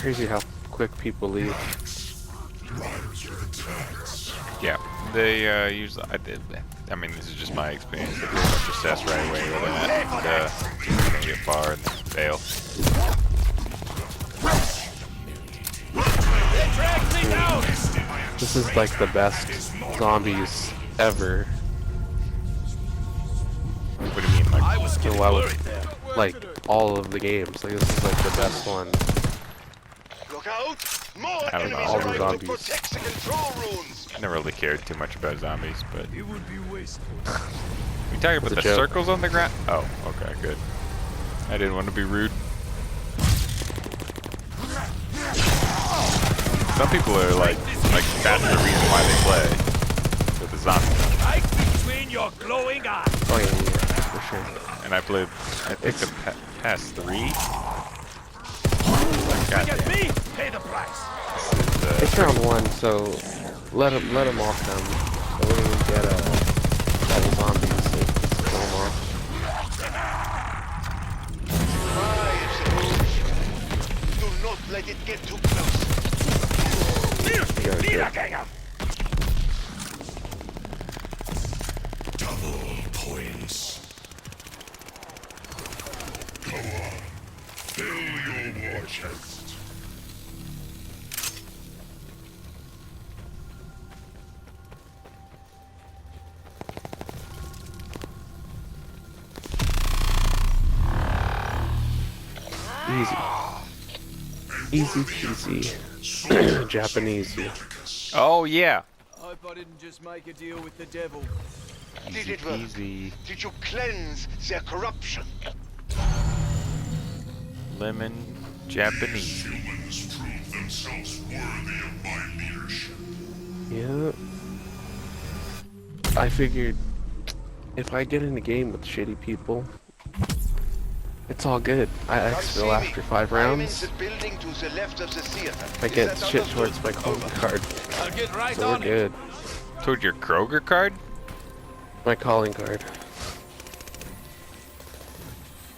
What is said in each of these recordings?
crazy how quick people leave. Yeah, they usually. I mean, this is just my experience. They do a bunch of cess right away with that, and they're gonna get far and then fail. This is like the best zombies ever. What do you mean, like? Like all of the games. Like this is like the best one. Look out! More I don't know. enemies All the arrive to zombies. protect the control rooms. I never really cared too much about zombies, but It would be wasteful. we talking about It's a the joke. circles on the ground? Oh, okay, good. I didn't want to be rude. Some people are like that's the reason why they play with the zombies. Right between your glowing eyes. Oh yeah, for sure. And I picked the past 3. God Get damn. me, pay the price. This is, It's round 1, so let them all come. So we can get all the zombies. So kill them off. Do not let it get too close. Double points. Go on. Fill your war chest. Easy peasy. Japanese. oh yeah. Hope I didn't just make a deal with the devil. Did it work? Easy Did you cleanse their corruption? lemon Japanese. Humans prove themselves worthy of my leadership. Yeah. I figured if I get in a game with shitty people, it's all good. I exfil after 5 I am in rounds. the building to the left of the theater. I Is get that shit understood? towards my calling card. I'll get right So we're on it. good. Toward your Kroger card? My calling card.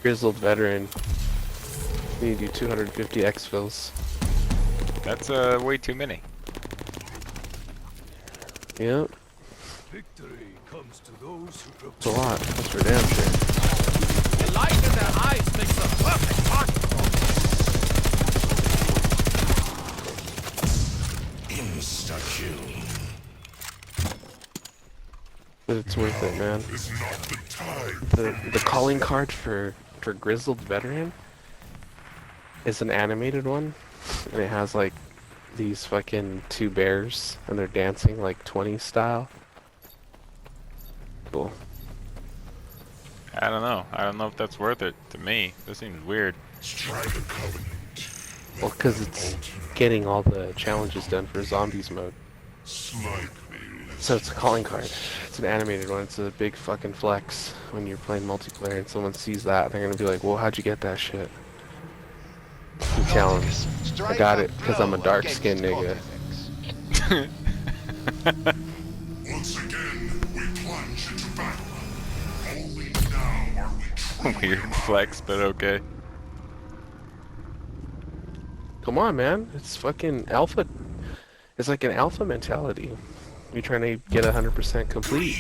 Grizzled veteran. Need to do 250 exfils. That's way too many. Yep. Victory comes to those who It's a lot. That's for damn sure. The light in their eyes makes a perfect target. Insta-kill. But it's worth it, man. Is not the time. The calling card for Grizzled Veteran is an animated one, and it has like these fucking 2 bears, and they're dancing like 20 style. Cool. I don't know. I don't know if that's worth it to me. This seems weird. Strike a covenant. Well, because it's getting all the challenges done for Zombies mode. Slightly So it's a calling card. It's an animated one. It's a big fucking flex when you're playing multiplayer and someone sees that. They're gonna be like, well, how'd you get that shit? You tell them, I got it because I'm a dark skinned nigga. Once again, we plunge into battle. Only now are we truly Weird flex, but okay. Come on, man. It's fucking alpha. It's like an alpha mentality. You're trying to get 100% complete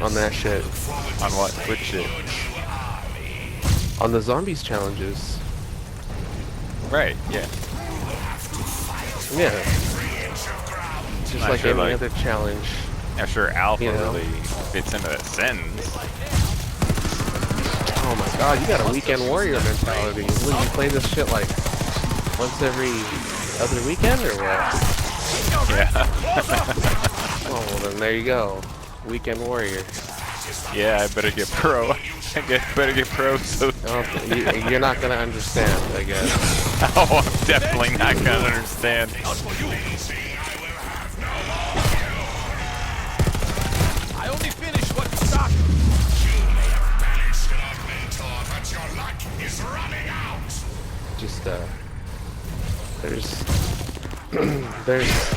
on that shit. On what? Which shit? On the zombies challenges. Right, yeah. Yeah. Just Not like sure, any like- other challenge. I'm sure Alpha You know. really fits into that sentence. Oh my god, you got a weekend warrior mentality. Will you play this shit like once every other weekend or what? Yeah. Oh, well then there you go. Weekend warrior. Yeah, I better get pro. Better get pro so You're not gonna understand, I guess. oh, I'm definitely not gonna understand. I only finish what you started. Just there's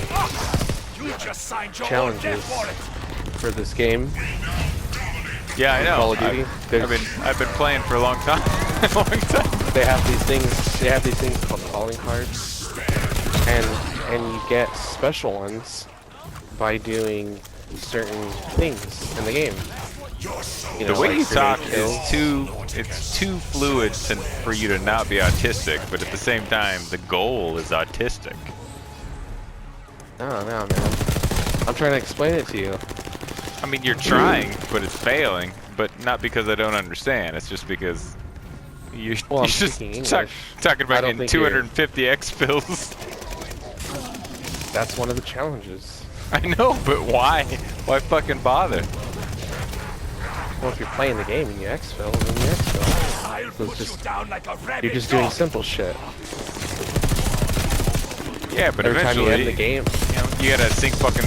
You just signed your own challenges death warrant. for this game Yeah, I know. Call of Duty. I've been playing for a long time. A long time. They have these things. They have these things called calling cards, and you get special ones by doing certain things in the game. You know, The way like you grenade talk kills. it's too fluid for you to not be autistic, but at the same time, the goal is autistic. No, man. I'm trying to explain it to you. I mean, you're trying, but it's failing, but not because I don't understand. It's just because you're Well, I'm just speaking English. talking I about don't in think 250 exfils. That's one of the challenges. I know, but why? Why fucking bother? Well, if you're playing the game and you exfil, then you exfil. So it's just, you're just doing simple shit. Yeah, but Every time you eventually, end the game, you gotta sink fucking,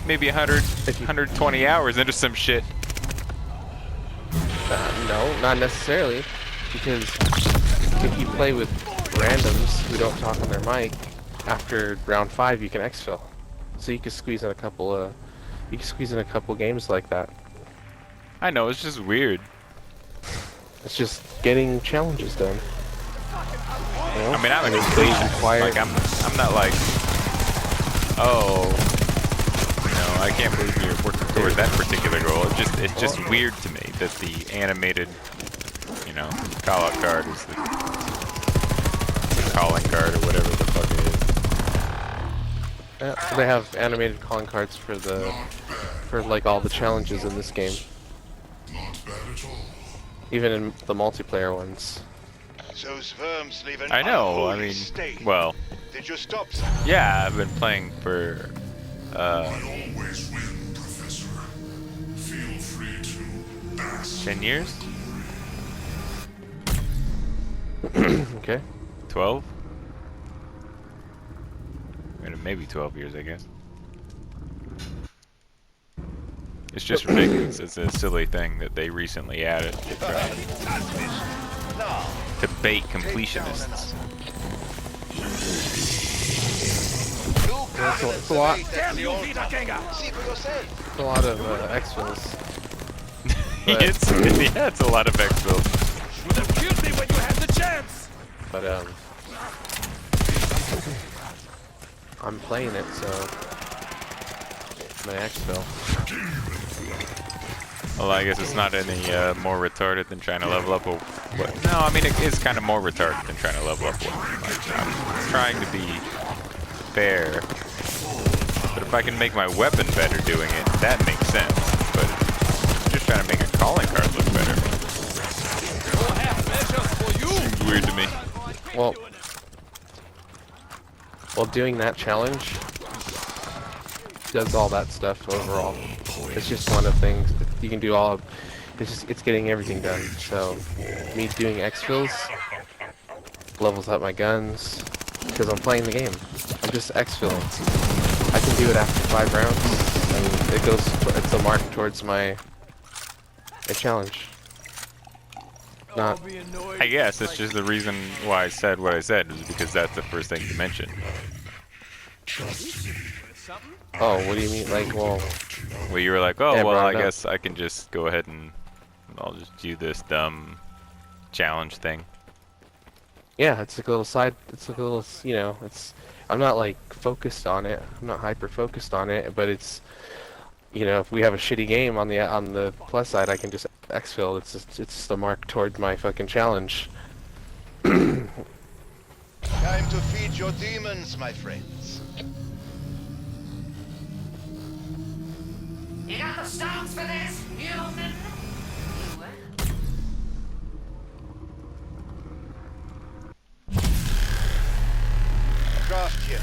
maybe 120 hours into some shit. no, not necessarily, because if you play with randoms who don't talk on their mic, after round 5 you can exfil. So you can squeeze in a couple games like that. I know, it's just weird. It's just getting challenges done. You know? I mean, I'm a And they completionist. require- Like, I'm not like, oh, I can't believe you're working toward that particular goal. It's just weird to me that the animated, call-out card is the calling card or whatever the fuck it is. Yeah, they have animated calling cards for like all the challenges in this game, Not bad at all. even in the multiplayer ones. Those worms leave an I know, I unholy mean, stain. well, Did you stop them? yeah, I've been playing for, I always win, Professor. Feel free to bask. 10 years? Okay. 12? Maybe 12 years, I guess. It's just ridiculous. It's a silly thing that they recently added to try to bait completionists. It's a lot. Damn you, Wiedergänger! See for yourself. It's a lot of exfils. It's a lot of exfils. Should have killed me when you had the chance! But I'm playing it, so my exfil. Well, I guess it's not any more retarded than trying to level up a... What? No, I mean, it is kind of more retarded than trying to level up one. Like, I'm trying to be fair. But if I can make my weapon better doing it, that makes sense. But I'm just trying to make a calling card look better. We'll have measures for you! Seems weird to me. Well, doing that challenge does all that stuff overall. It's just one of the things you can do all of. It's getting everything done. So me doing exfils levels up my guns because I'm playing the game. I'm just exfilling. I can do it after 5 rounds, and it's a mark towards my challenge. Not. I guess it's just the reason why I said what I said, is because that's the first thing you mentioned. Oh, what do you mean? Like, well, Well, you were like, oh, Yeah, well, brought I it up. guess I can just go ahead and I'll just do this dumb challenge thing. yeah, it's like a little side. It's like a little, it's. I'm not like focused on it. I'm not hyper focused on it, but it's. If we have a shitty game on the plus side, I can just exfil. It's just a mark toward my fucking challenge. Time to feed your demons, my friends. You got the stones for this, human? Craft here.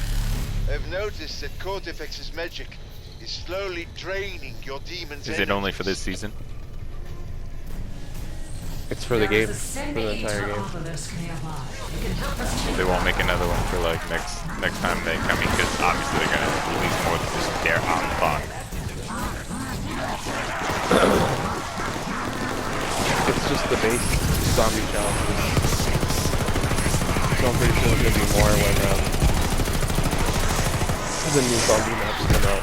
I've noticed that Cortifex's magic is slowly draining your demons' Is it only for this energies. season? It's for the game, for the entire game. They won't make another one for like next time they come in, because obviously they're gonna release more than just their on It's just the base zombie challenges. So I'm pretty sure there's gonna be more when the new zombie maps come out.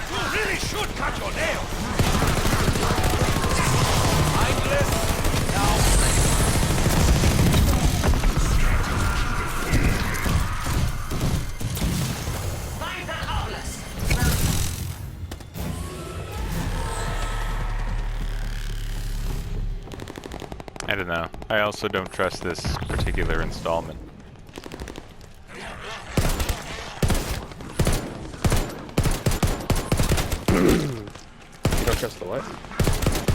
You really should cut your nails! I don't know. I also don't trust this particular installment. You don't trust the what?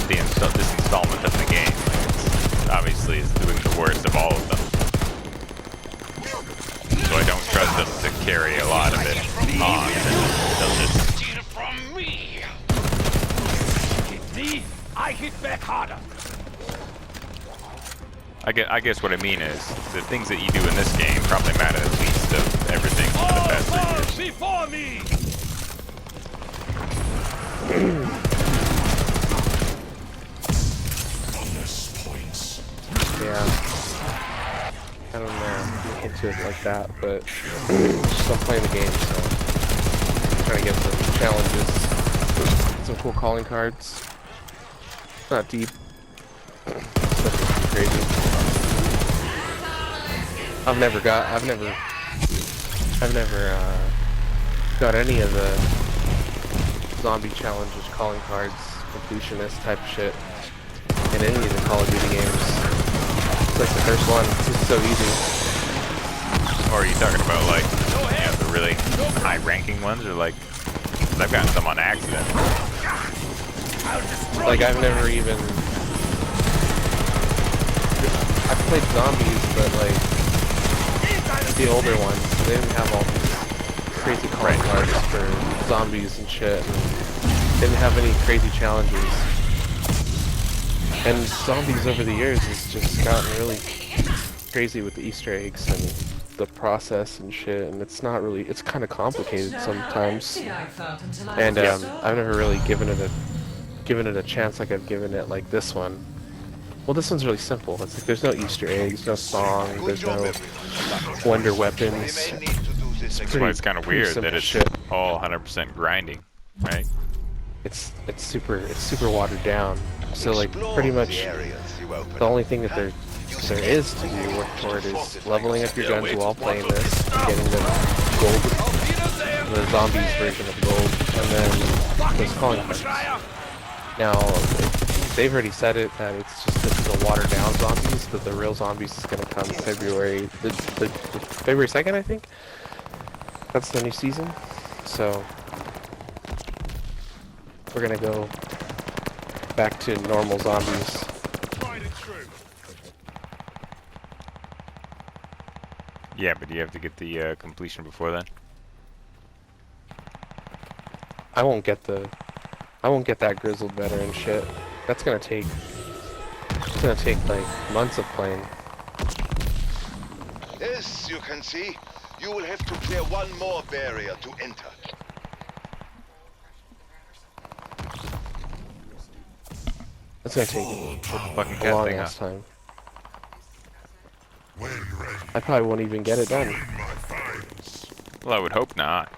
This installment of the game. Like, it's obviously is doing the worst of all of them. So I don't trust them to carry a lot of it on. They'll just... Steal from me. Hit me, I hit back harder. I guess what I mean is, the things that you do in this game probably matter the least of everything for the past 3 years. Before me. Yeah. I don't know. Look into it like that, but just I'm playing the game, so I'm trying to get some challenges, some cool calling cards. Not deep. Nothing too crazy. I've never got any of the zombie challenges, calling cards, completionist type shit in any of the Call of Duty games. It's like the first one. It's just so easy. Or are you talking about like, you know, the really high-ranking ones, or like, 'cause I've gotten some on accident. Like I've never even. I've played zombies, but like the older ones, they didn't have all these crazy calling cards for zombies and shit, and didn't have any crazy challenges. And zombies over the years has just gotten really crazy with the Easter eggs and the process and shit, and it's not really, it's kind of complicated sometimes. And I've never really given it a chance like I've given it like this one. Well, this one's really simple. It's like there's no Easter eggs, no song, there's no wonder weapons. That's why it's kind of weird that it's shit. all 100% grinding, right? It's super watered down. So like pretty much the only thing that there is to do work toward is leveling up your guns while playing this, getting the gold, the zombies version of gold, and then those calling cards. Now they've already said it that it's just this is a watered down zombies, but the real zombies is gonna come February the February 2nd, I think. That's the new season. So we're gonna go back to normal zombies. Yeah, but you have to get the completion before then. I won't get that grizzled veteran shit. That's gonna take like months of playing. As you can see, you will have to clear one more barrier to enter. That's gonna take Fucking a cat long thing, ass huh? time. When ready, I probably won't even get it done. join my finds. Well, I would hope not.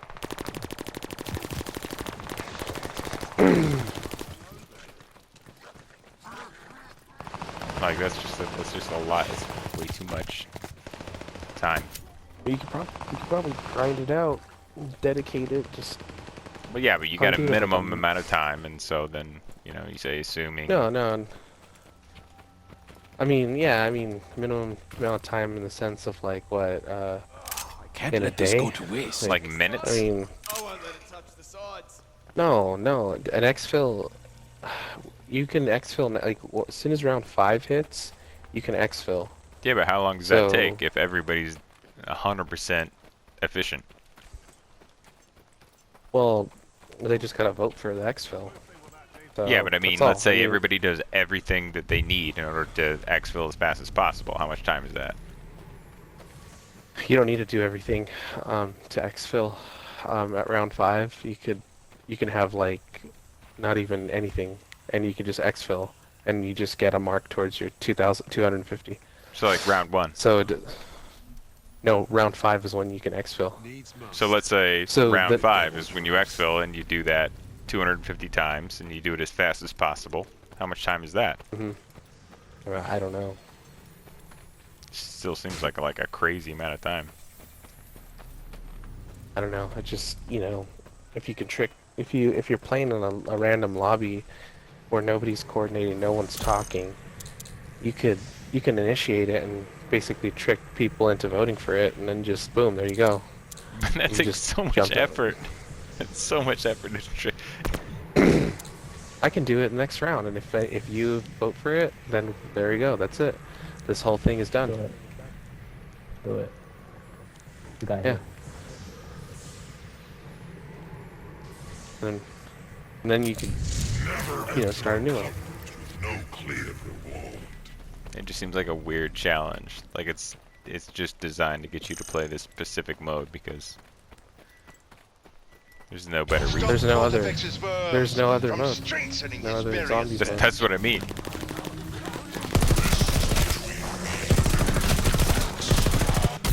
Like that's just a lot. It's way too much time. You could probably grind it out, dedicate it, just Well, yeah, but you got a do it. minimum amount of time, and so then you know you say assuming. no. I mean, yeah, I mean minimum amount of time in the sense of like what Can't in a let this day? go to waste. Like minutes. I mean, I won't let it touch the sides. no, an exfil. You can exfil like as soon as round 5 hits, you can exfil. Yeah, but how long does that So- take if everybody's 100% efficient? Well, they just gotta vote for the exfil. So, Yeah, but I mean, that's all. let's say I mean, everybody does everything that they need in order to exfil as fast as possible. How much time is that? you don't need to do everything to exfil. At round 5, you can have like not even anything, and you can just exfil, and you just get a mark towards your 2,250. So like round 1. So no, round 5 is when you can exfil. So let's say So round that- 5 is when you exfil and you do that 250 times and you do it as fast as possible. How much time is that? I don't know. Still seems like a crazy amount of time. I don't know. I just, if you can if you're playing in a random lobby where nobody's coordinating, no one's talking, you can initiate it and basically trick people into voting for it, and then just boom, there you go. That You takes just so much jumped up. effort. It's so much effort to trick. I can do it next round, and if you vote for it, then there you go. That's it. This whole thing is Do done. it. Do it. You got Yeah. here. And then you can, start a new one. No clear reward. It just seems like a weird challenge. Like it's just designed to get you to play this specific mode because there's no better reason. There's no other. Cortex's verbs There's no other from mode. strengthening No his other barriers. zombies mode. That's what I mean.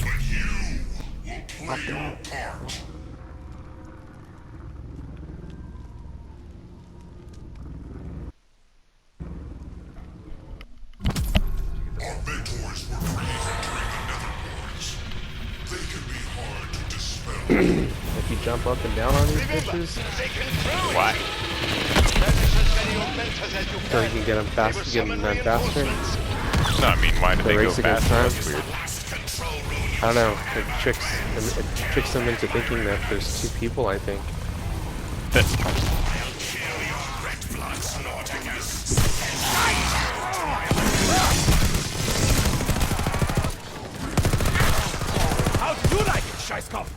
But you will play your part. Our mentors were created during the Nether Wars. They can be hard to dispel. If you jump up and down on these Remember, bitches, they can throw it. Why? Banish as many augmenters as you so you can. can get them They will faster, get summon them faster. reinforcements. No, I mean, why do The they go race against faster? time. That's weird. I don't know. It tricks them into thinking that there's two people. I think. How do you like it, Scheißkopf?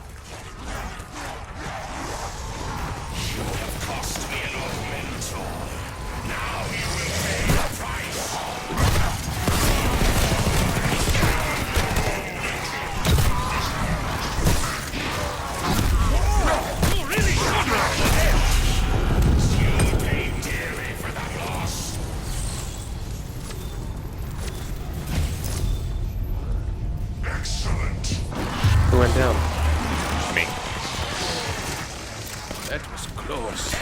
Excellent. Who went down? Me. That was close.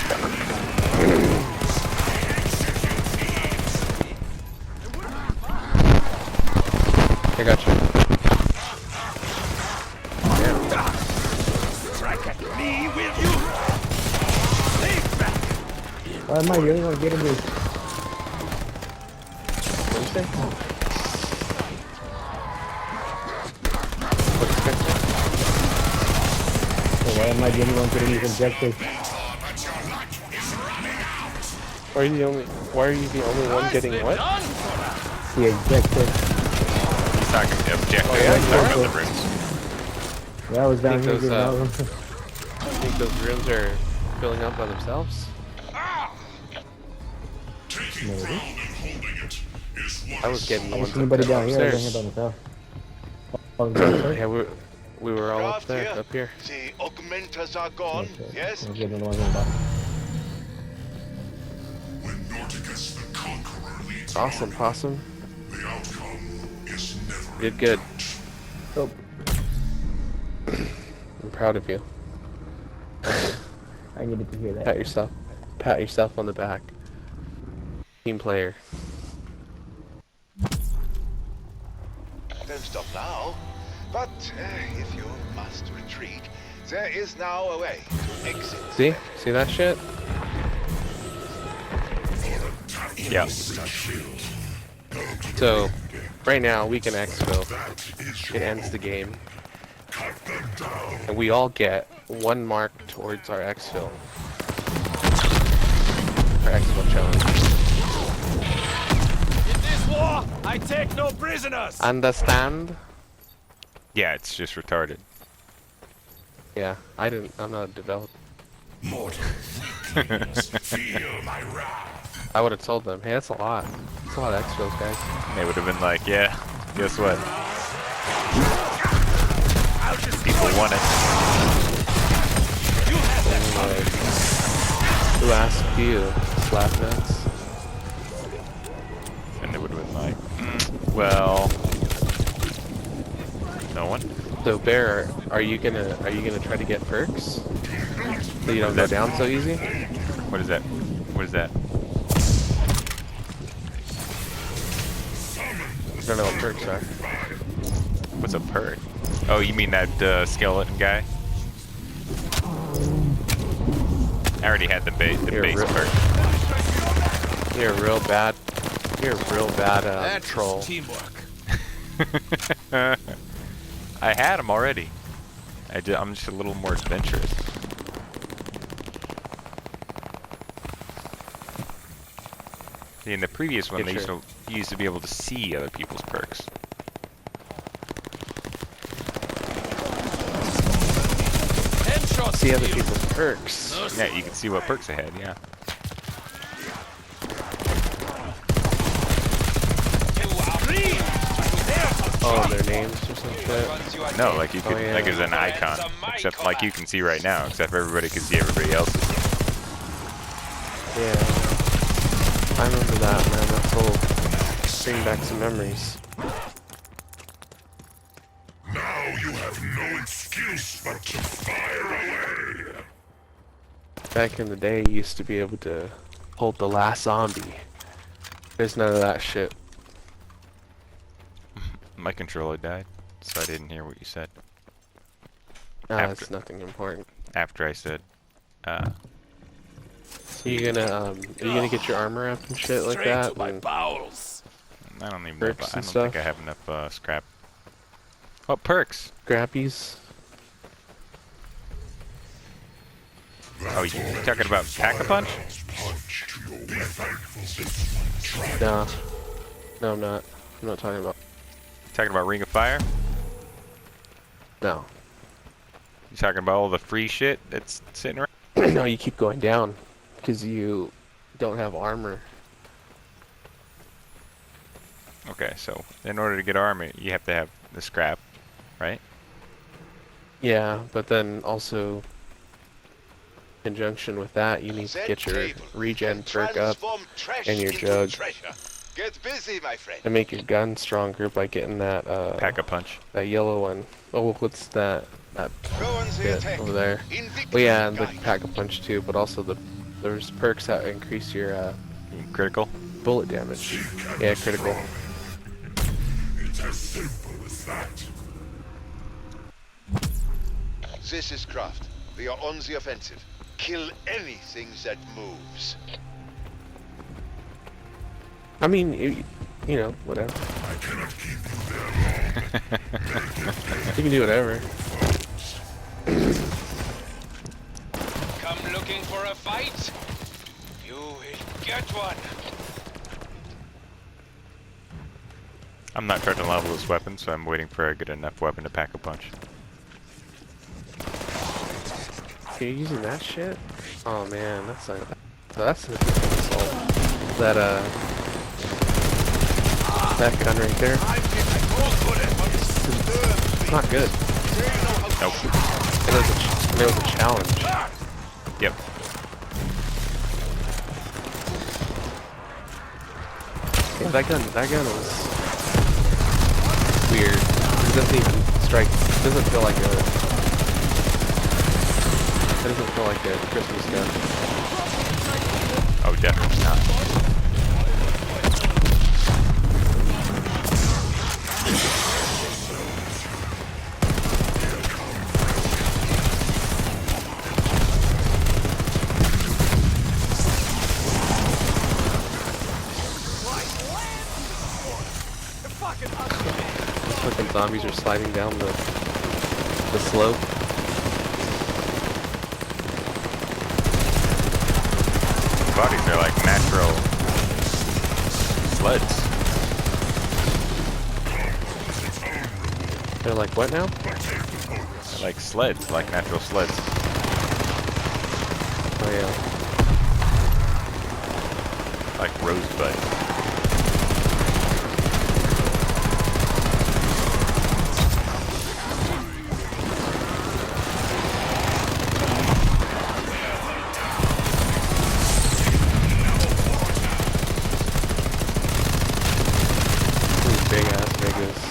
I got you. Strike at me, will you? Leave back. Why am I the only one getting this? What did you say? What's the So why am I the only one getting these objectives? Why are you the only one getting what? The objective. He's talking objective. Oh, yeah, He's talking yeah. about the rooms. Yeah, I was down Think here those, getting all I of them. think those rooms are filling up by themselves. Taking Maybe. ground and holding it is one I was getting the I ones see anybody up down here. I was down upstairs. here by myself. Oh, sorry. Yeah, we were all up Craft there, here. up here. The augmenters are gone, Okay. yes? I'm getting the ones on the bottom. When Norticus the Conqueror leads Awesome, an army, possum. the outcome is never Did good. Oh, I'm proud of you. I needed to hear that. Pat yourself on the back. Team player. Don't stop now. But if you must retreat, there is now a way to exit. See that shit? Yeah. So, right now we can exfil. It ends the game. And we all get 1 mark towards our exfil. Our exfil challenge. In this war, I take no prisoners. Understand? Yeah, it's just retarded. Yeah, I'm not a developer. feel my wrath. I would have told them, hey, that's a lot. That's a lot of exfils, guys. They would have been like, yeah, guess what? People want it. Like, who asked you, slapnuts? And they would have been like, well, no one. So Bear, are you gonna try to get perks? So you don't go down so easy? What is that? What is that? I don't know what perks are. What's a perk? Oh, you mean that skeleton guy? I already had the base You're perk. You're a real bad You're a real bad That's troll. teamwork. I had him already. I'm just a little more adventurous. See, in the previous one, you used to be able to see other people's perks. Headshot. See other people's perks. Yeah, you can see what perks I had, yeah. Oh, their names or some shit. No, like you could, yeah. like it's an icon, except like you can see right now, except everybody can see everybody else's. Yeah. I remember that, man. That's old. Bring back some memories. Now you have no excuse but to fire away. Back in the day, you used to be able to hold the last zombie. There's none of that shit. My controller died, so I didn't hear what you said. That's nothing important. After I said, You gonna get your armor up and shit like Straight that? to my And bowels. I don't even know. Perks I and don't stuff? think I have enough scrap. Oh, perks! grappies? Oh, you talking about Pack-a-Punch? Punch to your be thankful this one tried. No. No, I'm not. I'm not talking about. Talking about Ring of Fire? No. You talking about all the free shit that's sitting around? No, you keep going down because you don't have armor. Okay, so in order to get armor, you have to have the scrap, right? Yeah, but then also, in conjunction with that, you need to get your regen perk up and your jug Get busy, my friend. and make your gun stronger by getting that Pack-a-Punch. that yellow one. Oh, what's that? That Go and see bit attack. over there. Well, yeah, and the pack-a-punch too, but also there's perks that increase your Critical? bullet damage. Yeah, critical. It's as simple as that. This is Kraft. We are on the offensive. Kill anything that moves. I mean, you know, whatever. I cannot keep you there long. You can do whatever. Come looking for a fight? You will get one. I'm not trying to level this weapon, so I'm waiting for a good enough weapon to Pack-a-Punch. Okay, you're using that shit? Oh man, that's like that's an assault. That gun right there. It's not good. Nope. It was a challenge. Yep. Yeah, that gun was weird. It doesn't even strike. It doesn't feel like a. It doesn't feel like a Christmas gun. Oh, definitely not. Fucking zombies are sliding down the slope. Bodies are like natural sleds. They're like, what now? They're like sleds, like natural sleds. Oh yeah. Like Rosebud. These big ass niggas.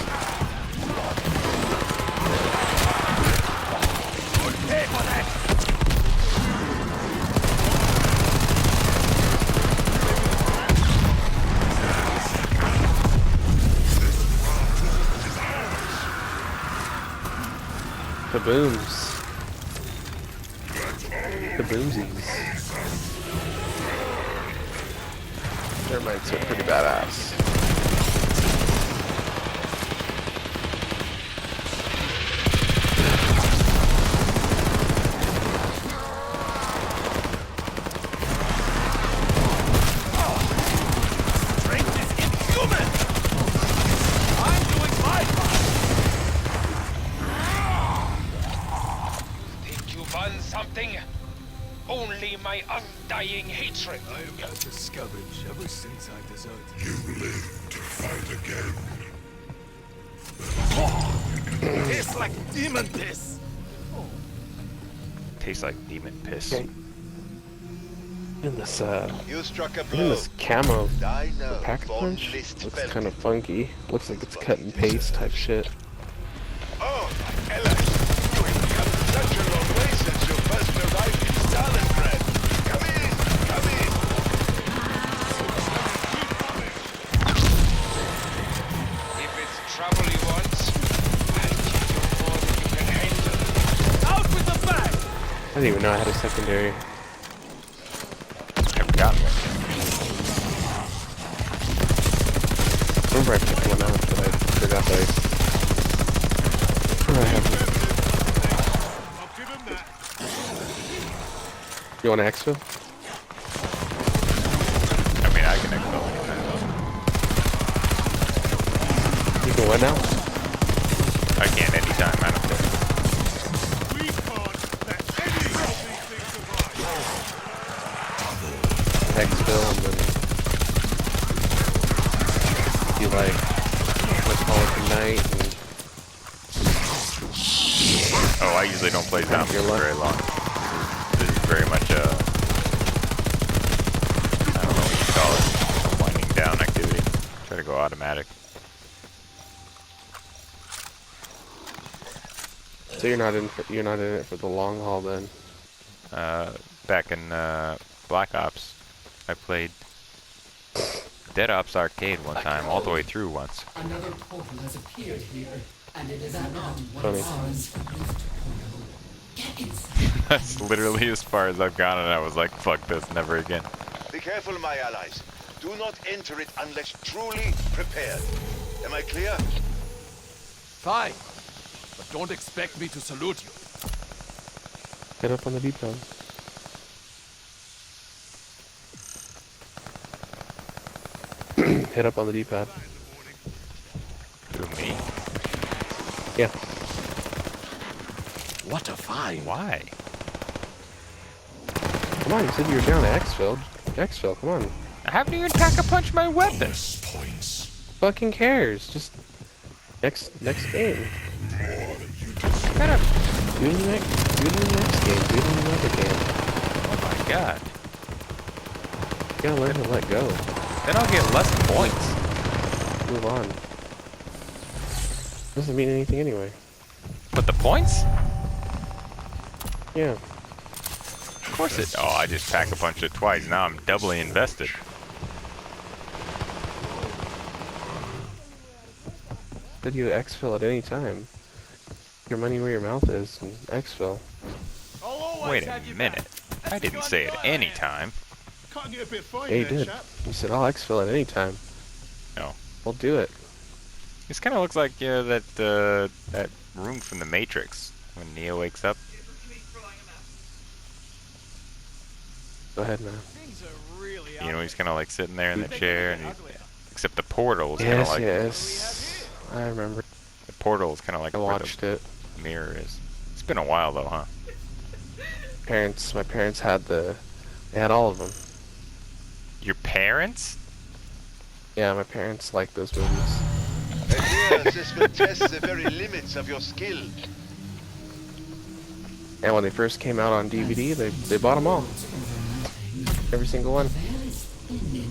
Pay for that. Kabooms. Kaboomsies. Thermites are pretty badass. Strength is inhuman! I'm doing my part! You think you won something? Only my undying hatred. I've had to scavenge ever since I deserted. You live to fight again. Tastes like demon piss. Tastes like demon piss. Okay. In this You struck a in blow. this camo I know. pack von punch List looks felt kind of it. funky. Looks like it's cut and paste type shit. Oh, Ella, you have come such a long way since you first arrived in Stalingrad. Come in, come in. If it's trouble you want, I'll give you more than you can handle. Out with the bag! I didn't even know I had a secondary. I've got one. I remember I picked one up, but I forgot that I have one. I'll give him that. You want to exfil? I mean, I can exfil anytime You can what now? though. I can anytime, I don't care. We can't let any of these things survive. Exfil and then you like let's call it the night and Oh, I usually don't play zombies Your for luck. very long. This is very much I don't know what you call it, a winding down activity. Try to go automatic. so you're not in it for the long haul then. Back in Black Ops, I played Dead Ops Arcade one time, all the way through once. Another portal has appeared here, and it is not one Funny. of ours. Get inside. That's literally as far as I've gone, and I was like, fuck this, never again. Be careful, my allies. Do not enter it unless truly prepared. Am I clear? Fine. But don't expect me to salute you. Hit up on the D-pad. Hit up on the D-pad. Who, me? Yeah. What a find. Why? Come on, you said you were down to exfil. Exfil, come on. I haven't even pack-a-punched my weapon! Bonus points. Fucking cares? Just next game. Kind of. Do it in the next game. Do it in another game. Oh my god. You gotta learn to let go. Then I'll get less points. Move on. Doesn't mean anything anyway. But the points? Yeah. Of course it. Oh, I just pack-a-punched it twice. Now I'm doubly invested. Said you exfil at any time. Your money where your mouth is, and exfil. Wait a minute. I didn't say at any time. Can't get a bit fine Yeah, you there, did. chap. You said I'll exfil at any time. No. We'll do it. This kind of looks like that that room from the Matrix when Neo wakes up. Go ahead, man. You know, he's kind of like sitting there in the chair, and except the portal is kind of Yes, like yes. I remember. the portal is kind of like I where watched it. the mirror is. It's been a while though, huh? My parents had they had all of them. Your parents? Yeah, my parents like those movies. I fear this will test the very limits of your skill. And when they first came out on DVD, they bought them all. Every single one.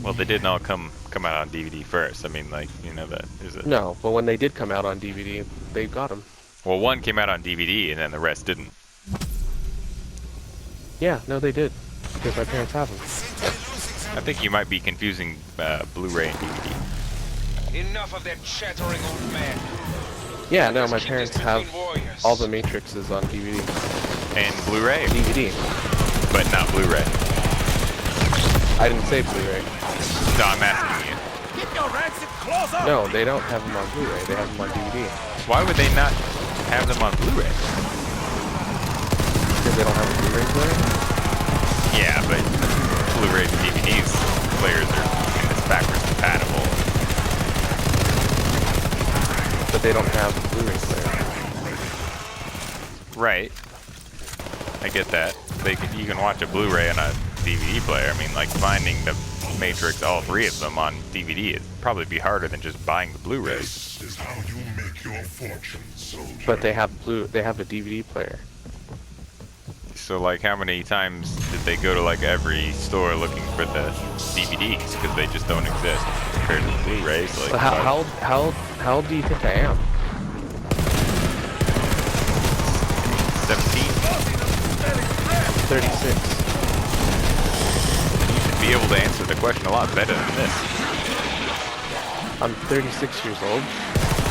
Well, they didn't all come out on DVD first. I mean, like, you know that is it. No, but when they did come out on DVD, they got them. Well, one came out on DVD, and then the rest didn't. Yeah, no, they did. Because my parents have them. I think you might be confusing Blu-ray and DVD. Enough of that chattering old man. Yeah, no, Let's my keep parents this have between warriors. all the Matrixes on DVD. And Blu-ray, DVD. but not Blu-ray. I didn't say Blu-ray. No, I'm asking you. Keep your rancid claws up! No, they don't have them on Blu-ray. They have them on DVD. Why would they not have them on Blu-ray? Because they don't have a Blu-ray player. Yeah, but Blu-ray and DVDs players are it's backwards compatible. But they don't have a Blu-ray player. Right. I get that. You can watch a Blu-ray and a DVD player. I mean, like finding the Matrix, all three of them on DVD, it'd probably be harder than just buying the Blu-rays. This is how you make your fortune, soldier. But they have a DVD player. So, like, how many times did they go to like every store looking for the DVDs because they just don't exist compared to the Blu-rays? Like, So how old do you think I am? 17. 36. You should be able to answer the question a lot better than this. I'm 36 years old.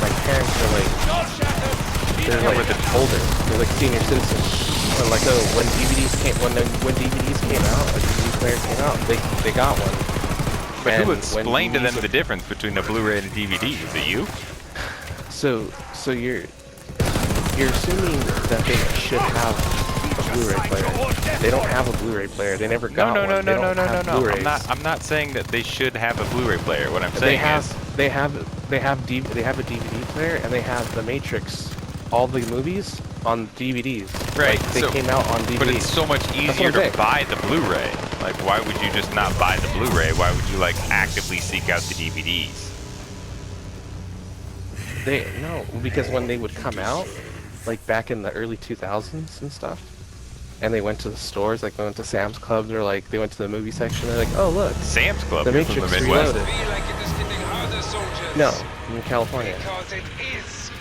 My parents are like, they're Yeah, like but older. They're like senior citizens. And like, oh, when DVDs came out, a DVD player came out, they got one. But And who when explained to them DVDs the difference between a Blu-ray and a DVD? Is it you? So you're assuming that they should have a Blu-ray player. They don't have a Blu-ray player. They never got one. They don't have Blu-rays. I'm not saying that they should have a Blu-ray player. What I'm They saying is they have a DVD player, and they have The Matrix, all the movies on DVDs. right. Like, they so- came out on DVDs. But it's so much what easier I'm to saying. buy the Blu-ray. Like, why would you just not buy the Blu-ray? Why would you like actively seek out the DVDs? No, because when they would come out, like back in the early 2000s and stuff, and they went to the stores, like they went to Sam's Club, or like they went to the movie section, they're like, oh look, Sam's Club The you're from Matrix the Midwest. Reloaded. Feel like it is getting harder, soldiers. No, in California. Because it is.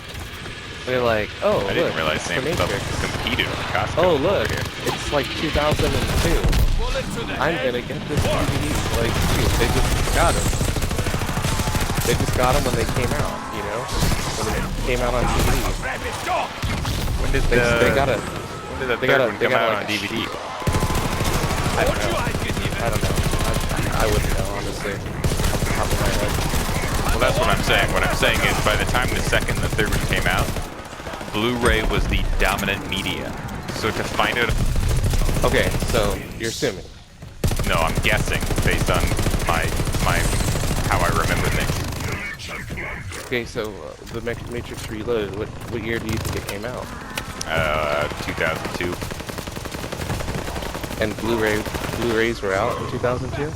They're like, oh I look, didn't realize it's The Sam's Club Matrix. competed with Costco. Oh over look, here. it's like 2002. Bullet to the I'm head. gonna get this DVD. Like, dude, they just got them. They just got them when they came out, you know? When they came out on DVD. Rabbit dog! When did They got a. when did the they third got a- one they come got out like on DVD? I don't know. I don't know. I wouldn't know, honestly. Off the top of my head. Well, that's what I'm saying. What I'm saying is, by the time the second and the third one came out, Blu-ray was the dominant media. So to find out, Okay, so you're assuming. no, I'm guessing based on my how I remember things. Okay, so the Matrix Reloaded. What year do you think it came out? 2002. And Blu-rays were out in 2002.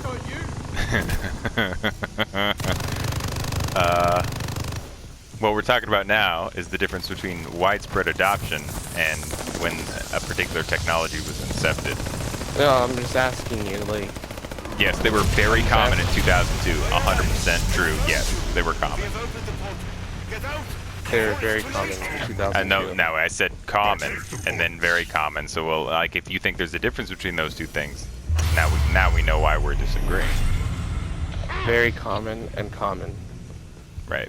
What we're talking about now is the difference between widespread adoption and when a particular technology was incepted. No, I'm just asking you, like. Yes, they were very common in 2002. 100% true. Yes, they were common. They're very common in 2002. I know. No, I said common and then very common. So, well, like, if you think there's a difference between those two things, now we know why we're disagreeing. Very common and common. Right.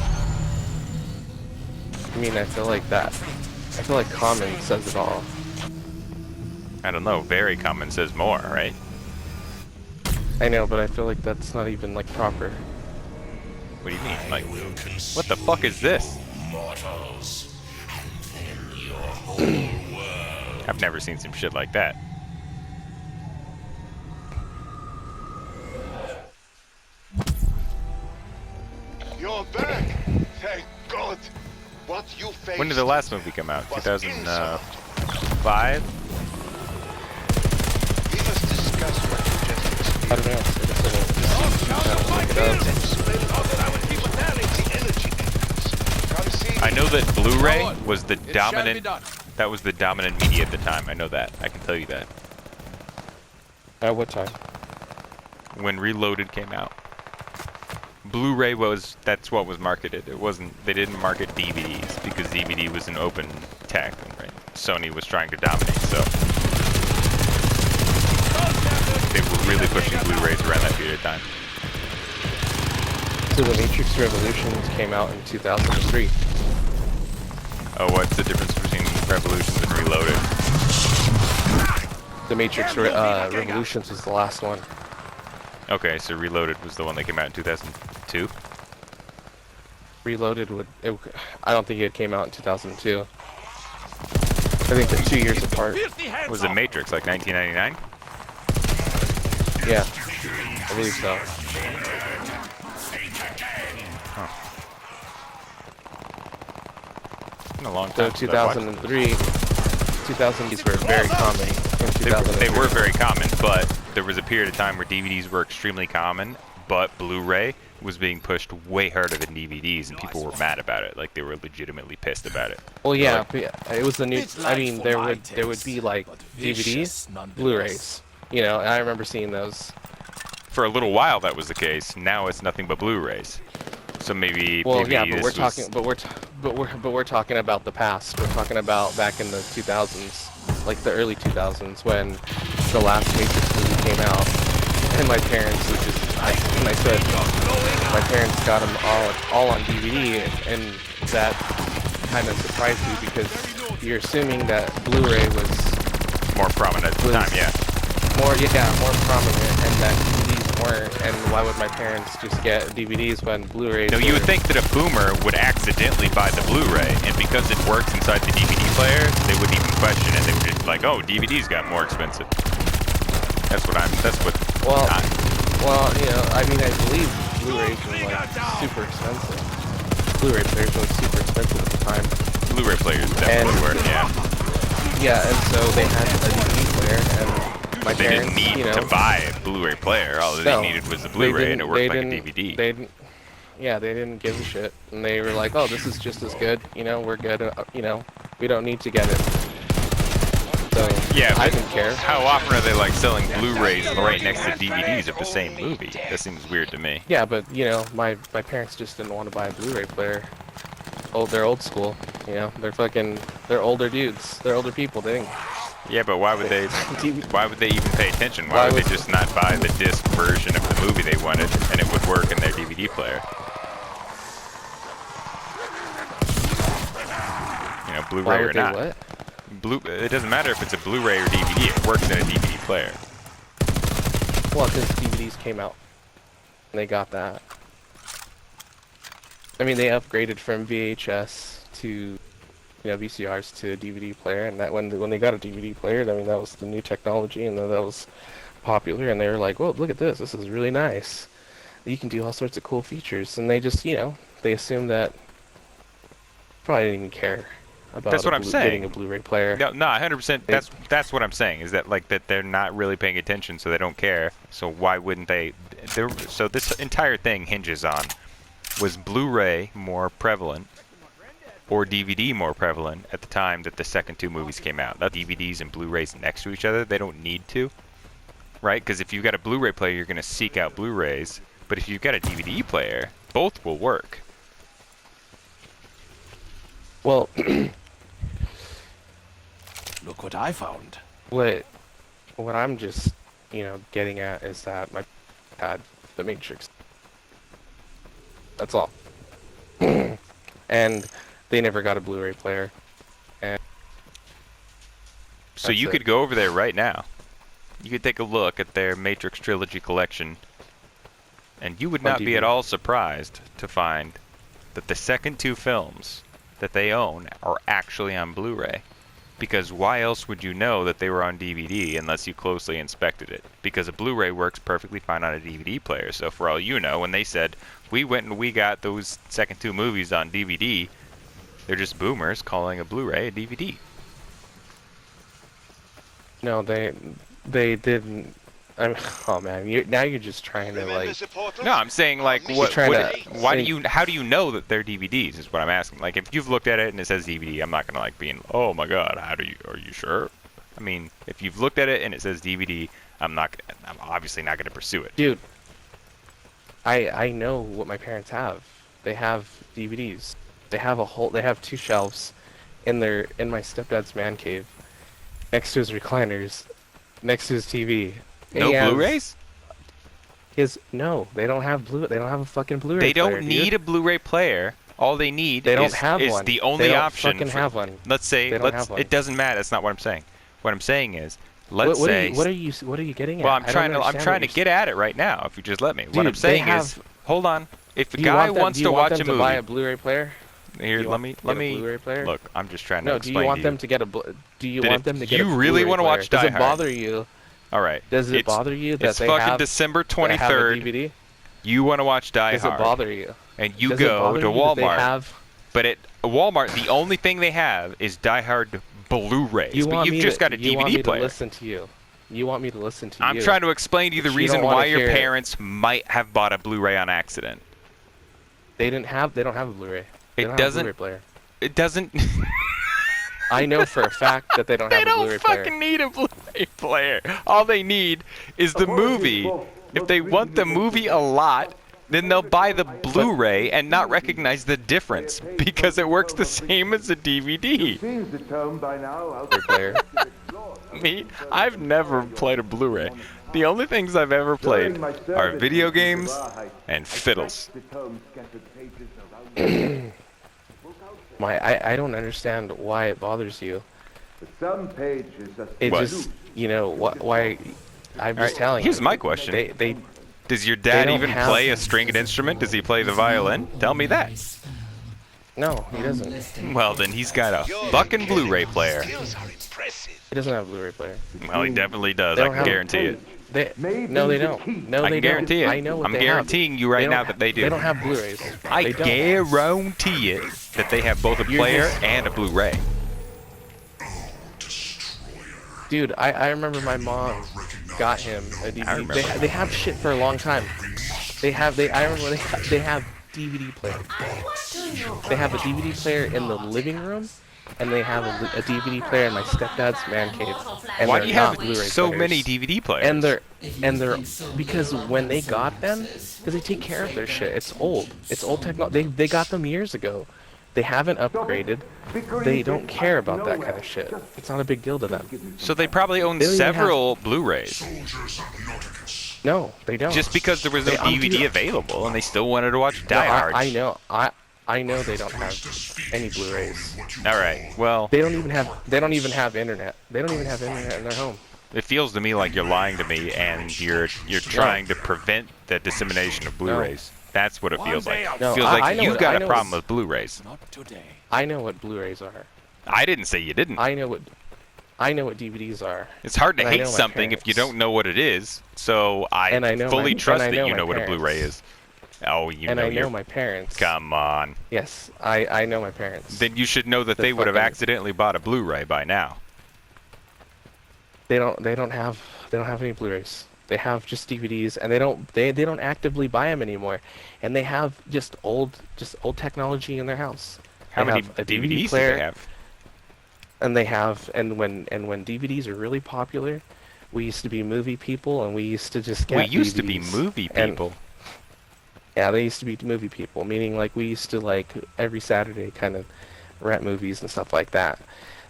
I mean, I feel like that. I feel like common says it all. I don't know. Very common says more, right? I know, but I feel like that's not even like proper. What do you mean? Like, what the fuck is this? Mortals, and then your whole world. I've never seen some shit like that. You're back. Thank God. What you faced. When did the last movie come out? was 2005? We must discuss what you just experienced. I don't know. I know that Blu-ray Forward. was the It shall be dominant. done. That was the dominant media at the time. I know that. I can tell you that. At what time? When Reloaded came out, Blu-ray that's what was marketed. It wasn't. They didn't market DVDs because DVD was an open tech. Right? Sony was trying to dominate, so they were really pushing Blu-rays around that period of time. So the Matrix Revolutions came out in 2003. Oh, what's the difference between Revolutions and Reloaded? The Matrix Revolutions was the last one. Okay, so Reloaded was the one that came out in 2002. Reloaded I don't think it came out in 2002. I think they're 2 years apart. Was The Matrix like 1999? Yeah, I believe so. It's been a long So time. since I watched it. 2003, 2000s were very common in 2003. They were very common, but there was a period of time where DVDs were extremely common, but Blu-ray was being pushed way harder than DVDs, and people were mad about it. Like, they were legitimately pissed about it. Well, yeah, Like, but yeah, it was the new. I mean, there would be like DVDs, Blu-rays. You know, and I remember seeing those. for a little while that was the case. Now it's nothing but Blu-rays. So maybe. Well, maybe yeah, but this we're was- talking, but we're talking about the past. We're talking about back in the 2000s, like the early 2000s, when the last Matrix movie came out, and my parents were just. And I said, my parents got them all on DVD, and that kind of surprised me because you're assuming that Blu-ray was more prominent at the time, yeah. more prominent, and that DVDs weren't. And why would my parents just get DVDs when Blu-rays? No, you would think that a boomer would accidentally buy the Blu-ray, and because it works inside the DVD player, they wouldn't even question it. They would just be like, oh, DVDs got more expensive. That's what. Well, you know, I mean, I believe Blu-rays were like super expensive. Blu-ray players were super expensive at the time. Blu-ray players definitely were, yeah. Yeah, and so they had a DVD player, and my They parents, didn't need you know, to buy a Bluray player. All they needed was a Blu-ray, and it worked like a DVD. They didn't give a shit, and they were like, "Oh, this is just as good. You know, we're good. You know, we don't need to get it." So Yeah, I but didn't care. how often are they like selling Blu-rays right next to DVDs of the same movie? That seems weird to me. Yeah, but you know, my parents just didn't want to buy a Blu-ray player. Oh, they're old school. You know, they're older dudes. They're older people. They didn't. Yeah, but why would they? Why would they even pay attention? Why Why would would- they just not buy the disc version of the movie they wanted, and it would work in their DVD player? You know, Blu-ray Why or would they not. what? It doesn't matter if it's a Blu-ray or DVD. It works in a DVD player. Well, because DVDs came out, and they got that. I mean, they upgraded from VHS to, you know, VCRs to a DVD player, and that when they got a DVD player, I mean, that was the new technology, and that was popular, and they were like, "Whoa, look at this! This is really nice. You can do all sorts of cool features." And they just, you know, they assumed that probably didn't even care about That's what I'm saying. getting a Blu-ray player. No, 100%. That's what I'm saying. Is that like that they're not really paying attention, so they don't care. So why wouldn't they? So this entire thing hinges on: was Blu-ray more prevalent or DVD more prevalent at the time that the second two movies came out? Not DVDs and Blu-rays next to each other. They don't need to, right? Because if you've got a Blu-ray player, you're going to seek out Blu-rays. But if you've got a DVD player, both will work. Well, Look what I found. what I'm just, you know, getting at is that my had the Matrix. That's all. And they never got a Blu-ray player. And So That's you it. could go over there right now. You could take a look at their Matrix Trilogy collection, and you would On not be at DVD. all surprised to find that the second two films that they own are actually on Blu-ray. Because why else would you know that they were on DVD unless you closely inspected it? Because a Blu-ray works perfectly fine on a DVD player. So for all you know, when they said, we went and we got those second two movies on DVD, they're just boomers calling a Blu-ray a DVD. no, they didn't. Oh man, now you're just trying to Remember like. the portal? No, I'm saying like what? trying to Why do think- you? How do you know that they're DVDs? Is what I'm asking. Like if you've looked at it and it says DVD, I'm not gonna like being, oh my god, how do you? Are you sure? I mean, if you've looked at it and it says DVD, I'm obviously not gonna pursue it. Dude, I know what my parents have. They have DVDs. They have two shelves in my stepdad's man cave, next to his recliners, next to his TV. No He has- Blu-rays? No, they don't have They don't have a fucking Blu-ray. They player, don't dude. need a Blu-ray player. All they need They don't is, have is one. the only They don't option. fucking have one. Let's say They don't have one. it doesn't matter. That's not what I'm saying. What I'm saying is let's say. What are you getting at? Well, I don't I'm understand trying to what get at it right now. If you just let me. What Dude, I'm saying they is, hold on. If a Do you guy want them, wants do you to want watch them a to buy movie, a Blu-ray player? here, Do you let want me to get a Blu-ray player? look. I'm just trying to No, do explain you want to them you. to get a? Do you Did want it- them to get a? you really Blu-ray wanna player? watch Does Die it Hard? bother you? All right. Does it bother you that It's they fucking have December that have a 23rd. DVD? You want to watch Die Does Hard, it bother you? and you Does it go bother to you that they Walmart. have? But at Walmart, the only thing they have is Die Hard Blu-rays. But you've just got a You want DVD me player. to listen to you? You want me to listen to you? I'm trying to explain to you the But you reason don't wanna why your hear it. parents might have bought a Blu-ray on accident. They don't have a Blu-ray. They It don't have a doesn't. Blu-ray player. It doesn't. I know for a fact that they don't They have a don't Blu-ray fucking player. need a Blu-ray player. All they need is the movie. If they want the movie a lot, then they'll buy the Blu-ray and not recognize the difference because it works the same as the DVD. Blu-ray player. Me, I've never played a Blu-ray. The only things I've ever played are video games and fiddles. I don't understand why it bothers you. It What? just, why? I'm just telling you. Here's my question. They Does your dad don't even have- play a stringed instrument? Does he play the violin? Tell me that. no, he doesn't. Well, then he's got a fucking Blu-ray player. Skills are impressive. He doesn't have a Blu-ray player. Well, he definitely does. They I don't can have- guarantee it. No, they don't. No, I they can guarantee don't. it. I know what I'm they guaranteeing you have. right They now don't that they do. They don't have Blu-rays. I They don't. guarantee it that they have both a You're player just- and a Blu-ray. Dude, I remember my mom got him a DVD. remember. They have shit for a long time. I remember they have DVD player. They have a DVD player in the living room, and they have a DVD player in my stepdad's man cave. And Why they're do you not have Blu-ray so players. many DVD players? And they're because when they got them, because they take care of their shit. It's old. It's old technology. They got them years ago. They haven't upgraded. They don't care about that kind of shit. It's not a big deal to them. So they probably own They don't even several Blu-rays. No, they don't. Just because there was no They- DVD available and they still wanted to watch No, Die Hard. I know. I know they don't have any Blu-rays. All right. Well, They don't even have internet. They don't even have internet in their home. it feels to me like you're lying to me and you're trying to prevent the dissemination of Blu-rays. That's what it feels like. No, It feels I like know you've what- got I a know problem what's- with Blu-rays. Not today. I know what Blu-rays are. I didn't say you didn't. I know what DVDs are. It's hard to and I hate know my something if you parents. don't know what it is. So And I know fully my- trust and I that know you my know what a Blu-ray parents. is. Oh, you And know I your... know my parents. Come on. Yes, I know my parents. Then you should know that The they would have fucking- accidentally bought a Blu-ray by now. They don't have any Blu-rays. They have just DVDs, and they don't actively buy them anymore. And they have just old technology in their house. How They many have a DVDs DVD do player, they have? And when DVDs are really popular, we used to be movie people, and we used to just get We used to be DVDs. movie And- people. Yeah, they used to be movie people, meaning like we used to like every Saturday kind of rent movies and stuff like that.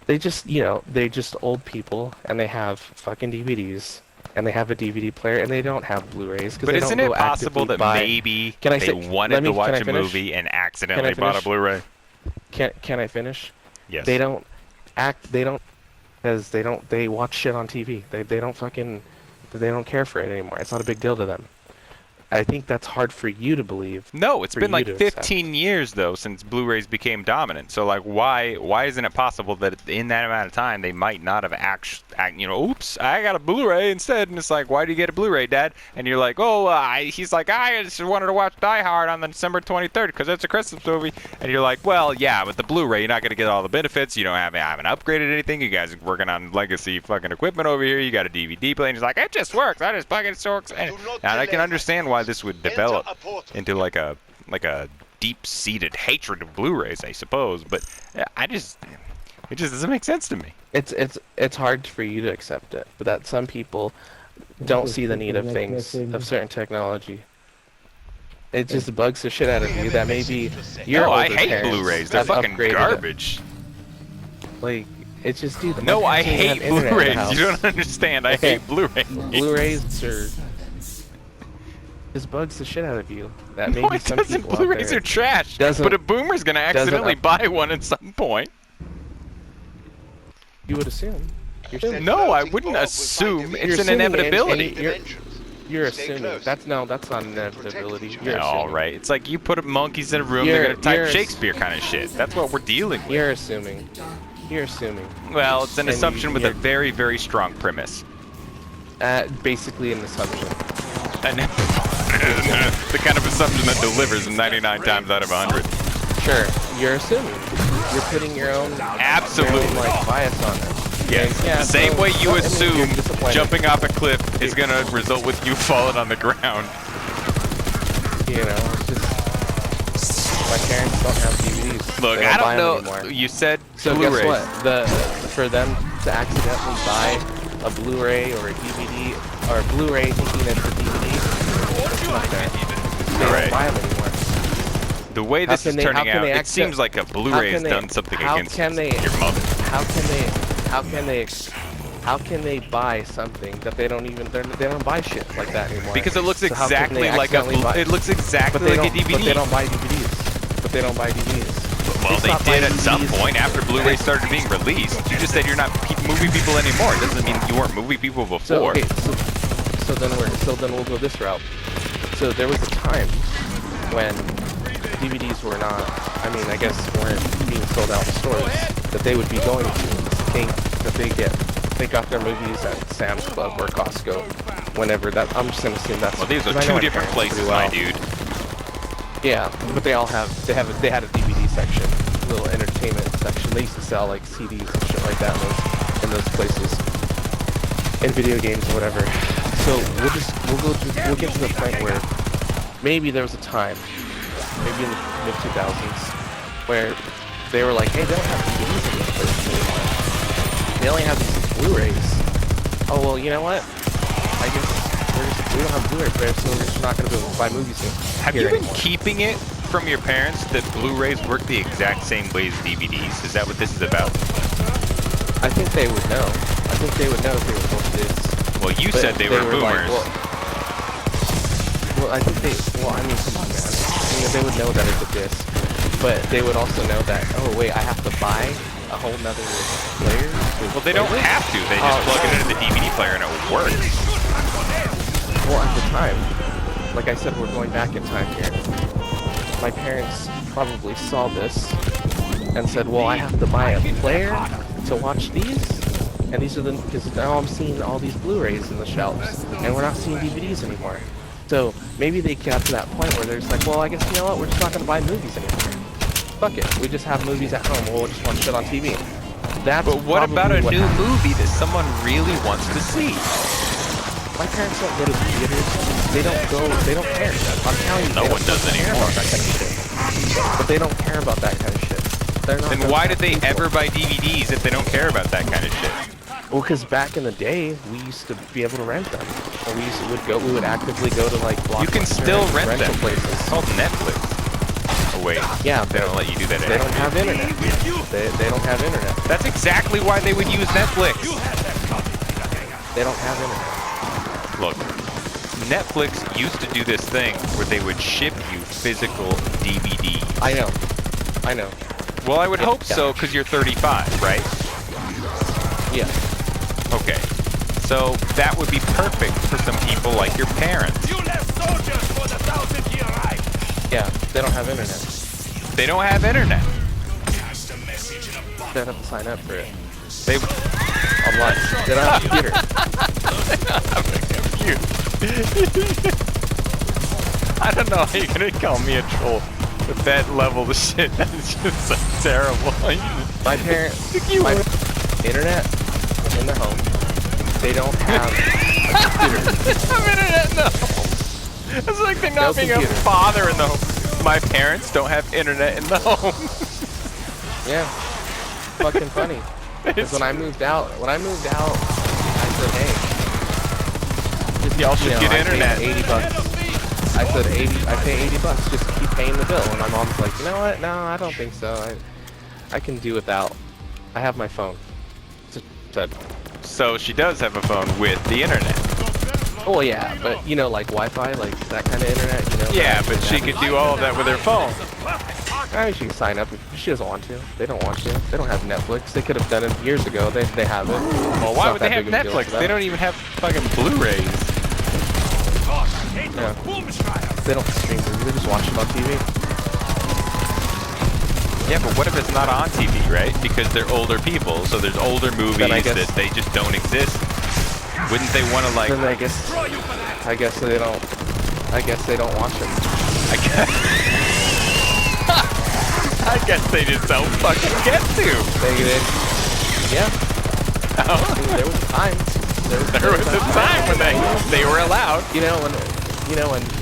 They just, they're just old people, and they have fucking DVDs, and they have a DVD player, and they don't have Blu-rays. But isn't it possible that maybe Can I they say- wanted let me- to watch can I a finish? movie and accidentally bought a finish? Blu-ray? Can I finish? Yes. They don't because they watch shit on TV. They don't care for it anymore. It's not a big deal to them. I think that's hard for you to believe. No, it's for been you like to accept. 15 years though since Blu-rays became dominant. So like, why isn't it possible that in that amount of time they might not have oops, I got a Blu-ray instead, and it's like, why do you get a Blu-ray, Dad? And you're like, he's like, I just wanted to watch Die Hard on the December 23rd because it's a Christmas movie, and you're like, well, yeah, but the Blu-ray you're not gonna get all the benefits. You haven't upgraded anything. You guys are working on legacy fucking equipment over here. You got a DVD player, and he's like, it just works. I just fucking works. And I can understand why this would develop into like a deep-seated hatred of Blu-rays, I suppose. But it just doesn't make sense to me. It's hard for you to accept it, but that some people don't see the need of things, of certain technology. It just bugs the shit out of you that maybe your No, I older hate parents Blu-rays. They're have fucking upgraded it. garbage. Like, it's just, dude. No, my I parents didn't hate have internet in the Blu-rays. house. You don't understand. I Okay. hate Blu-rays. Blu-rays are just bugs the shit out of you. That maybe No, it some doesn't. people out Blu-rays there are trash. doesn't- But a boomer's gonna doesn't accidentally up- buy one at some point. you would assume. You're assuming. No, I Floating wouldn't orb will assume. find you It's You're an assuming, and inevitability. You're Stay assuming. close. That's not an inevitability. You're All assuming. right. It's like you put monkeys in a room, You're- they're gonna type you're- Shakespeare kind of shit. That's what we're dealing with. You're assuming. You're assuming. Well, it's an And assumption with a you're- very, very strong premise. Basically an assumption. And the kind of assumption that delivers 99 times out of 100. Sure. You're assuming. You're putting your own Absolutely. your own, like bias on it. Yes. And, yeah, The same so- way you I mean, assume you're disappointed. jumping off a cliff is gonna result with you falling on the ground. You know, it's just my parents don't have DVDs. Look, They I buy don't them know. anymore. You said So Blu-rays. guess what? For them to accidentally buy a Blu-ray or a DVD or a Blu-ray thinking it's a DVD, it's not there. They Right. don't buy them anymore. The way How this is can they- turning how can out, they it accept- seems like a how Blu-ray has can they- done something how against can they- your mother. How can they buy something that they don't even they don't buy shit like that anymore? Because it looks So how can exactly they like a accidentally buy- it looks but exactly they like a don't DVD. but they don't buy DVDs. But they don't buy DVDs. Well, they stopped did buying at some DVDs. point after Blu-ray started being released. You just said you're not movie people anymore. It doesn't mean you weren't movie people before. So okay, so then we'll go this route. So there was a time when DVDs were not, I mean, I guess weren't being sold out in stores that they would be going to think that they got their movies at Sam's Club or Costco whenever that. I'm just gonna assume that's. Well, these are 'cause I know two my different parents places, pretty well. my dude. Yeah, but they had a DVD section, a little entertainment section. They used to sell like CDs and shit like that in those places, and video games or whatever. So we'll get to the point where maybe there was a time, maybe in the mid 2000s, where they were like, hey, they don't have DVDs in these places anymore. They only have these Blu-rays. Oh well, you know what? I guess we don't have Blu-ray players, so we're just not going to be able to buy movies Have here you been anymore. keeping it from your parents that Blu-rays work the exact same way as DVDs? Is that what this is about? I think they would know. I think they would know if they were both discs. Well, you But said they were like, boomers. well, I think I mean, come on, man. I mean, they would know that it's a disc, but they would also know that, oh, wait, I have to buy a whole nother player? Well, they don't have to. They just plug it into the DVD player and it works. Well, at the time, like I said, we're going back in time here. My parents probably saw this and said, well, I have to buy a player to watch these? And these are the, because now I'm seeing all these Blu-rays in the shelves, and we're not seeing DVDs anymore. So maybe they got to that point where they're just like, well, I guess, you know what, we're just not going to buy movies anymore. Fuck it, we just have movies at home, we'll just watch shit on TV. That's But what about a probably new happened. movie that someone really wants to see? My parents don't go to theaters. They don't care. I'm telling you, No they one don't does care anymore. about that kind of shit. But they don't care about that kind of shit. They're not. Then those why kind did of they people. ever buy DVDs if they don't care about that kind of shit? Well, because back in the day, we used to be able to rent them. And we would actively go to like You can Blockbuster still and rent rental them. places. It's called Netflix. Oh wait, Yeah, they don't let you do that They anymore. don't have internet. They don't have internet. That's exactly why they would use Netflix. They don't have internet. Look, Netflix used to do this thing where they would ship you physical DVDs. I know. Well, I would hope Yeah. so because you're 35, right? Yeah. Okay. So that would be perfect for some people like your parents. You left soldiers for the 1,000-year Reich. Yeah. They don't have internet. They don't have internet. They have to sign up for it They online. They don't have a computer. I don't know how you're gonna call me a troll with that level of shit. That's just so terrible. My parents, my internet in the home. They don't have a computer. have internet in the home. It's like they're No not being a computer. father in the home. My parents don't have internet in the home. Yeah. Fucking funny. Because when I moved out, I said, hey, just, Y'all should get I internet. paid $80. I said I pay $80, just keep paying the bill. And my mom's like, you know what? No, I don't think so. I can do without. I have my phone. Said, So she does have a phone with the internet. oh yeah, but like Wi-Fi, like that kind of internet, Yeah, but she could do all of that with her phone. I mean, she can sign up. She doesn't want to. They don't want to. They don't have Netflix. They could have done it years ago. They have it. Well, why would they have Netflix? They don't even have fucking Blu-rays. Yeah. They don't stream movies. They just watch them on TV. Yeah, but what if it's not on TV, right? Because they're older people, so there's older movies that they just don't exist. Wouldn't they want to like? Then I guess they don't. I guess they don't watch them. I guess they just don't fucking get to. Yeah. Oh. There was a time. There was a time when they were allowed. You know when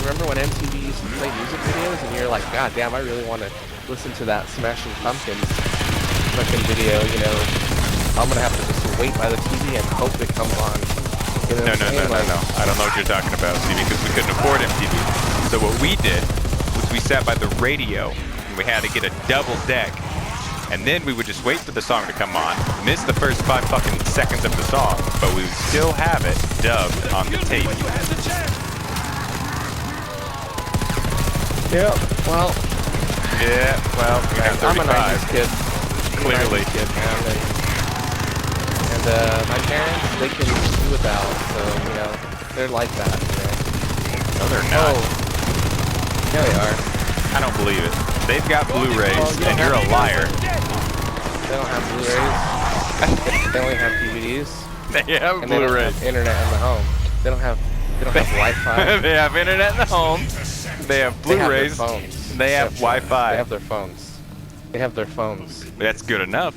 remember when MTV used to play music videos and you're like, God damn, I really want to listen to that Smashing Pumpkins fucking video. You know, I'm gonna have to just wait by the TV and hope it comes on. You know No. I don't know what you're talking about, see, because we couldn't afford MTV. So what we did was we sat by the radio and we had to get a double deck. And then we would just wait for the song to come on, miss the first 5 fucking seconds of the song, but we would still have it dubbed on the tape. Yeah. Well. Yeah. Well, we have 35. I'm a 90s kid. Clearly. I'm a 90s kid, man. And my parents, they can do without, so you know, they're like that. You know? No, they're not. Yeah, they are. I don't believe it. They've got Blu-rays, and you're a liar. They don't have Blu-rays. They only have DVDs. They have And they don't Blu-rays. have internet in the home. They don't have Wi-Fi. They have internet in the home. They have Blu-rays. They have their phones. They have Wi-Fi. They have their phones. They have their phones. That's good enough.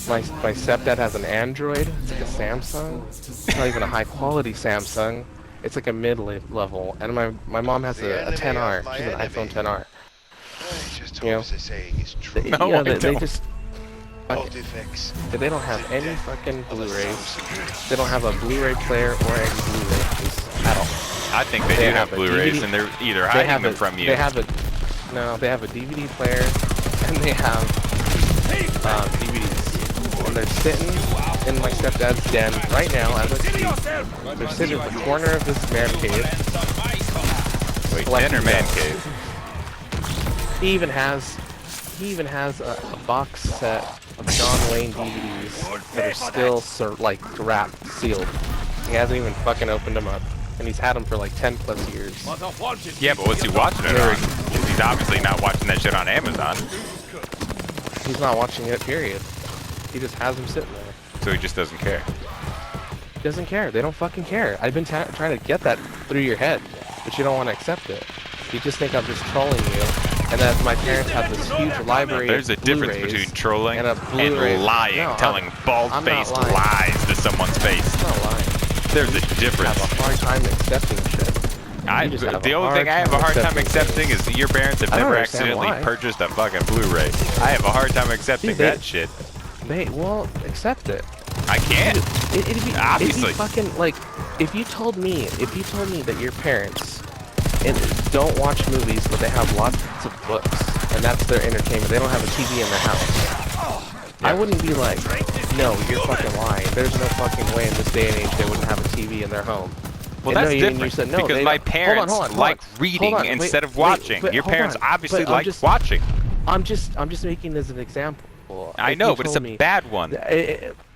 My stepdad has an Android. It's like a Samsung. It's not even a high-quality Samsung. It's like a mid-level. And my mom has a 10R. She has an iPhone 10R. Just You know, hope the saying is true. They, No, yeah, I they don't. just Artifacts. they don't have any fucking Blu-rays. They don't have a Blu-ray player or any Blu-rays at all. I think they do have a Blu-rays, DVD and they're either They hiding have them a, from you. They have a they have a DVD player and they have DVDs. And they're sitting in my stepdad's den right now as I speak. They're sitting in the corner of this man cave. Wait, collecting den or man them. cave? He even has a box set of John Wayne DVDs that are still wrapped, sealed. He hasn't even fucking opened them up, and he's had them for like 10 plus years. Yeah, but what's he watching it on? He's obviously not watching that shit on Amazon. He's not watching it, period. He just has them sitting there. So he just doesn't care. He doesn't care. They don't fucking care. I've been trying to get that through your head, but you don't want to accept it. You just think I'm just trolling you, and that my parents have this huge library There's a of difference Blu-rays between trolling and a Blu-ray. lying, No, telling I'm bald-faced not lying. lies to someone's face. I'm not lying. There's a I difference. have a hard time accepting shit. The only thing I have a hard time accepting is that your parents have I don't never understand accidentally why. purchased a fucking Blu-ray. I have a hard time accepting Dude, they- that shit. Well, accept it. I can't. It'd be Obviously. fucking like if you told me that your parents don't watch movies but they have lots of books and that's their entertainment. They don't have a TV in their house. I wouldn't be like, no, you're fucking lying. There's no fucking way in this day and age they wouldn't have a TV in their home. Well, And that's you different said, no, because they my don't. parents Hold on, like hold reading on, instead of wait, watching. but Your hold parents on. obviously But I'm like just- watching. I'm just making this an example. I If know, you but it's a told me- bad one.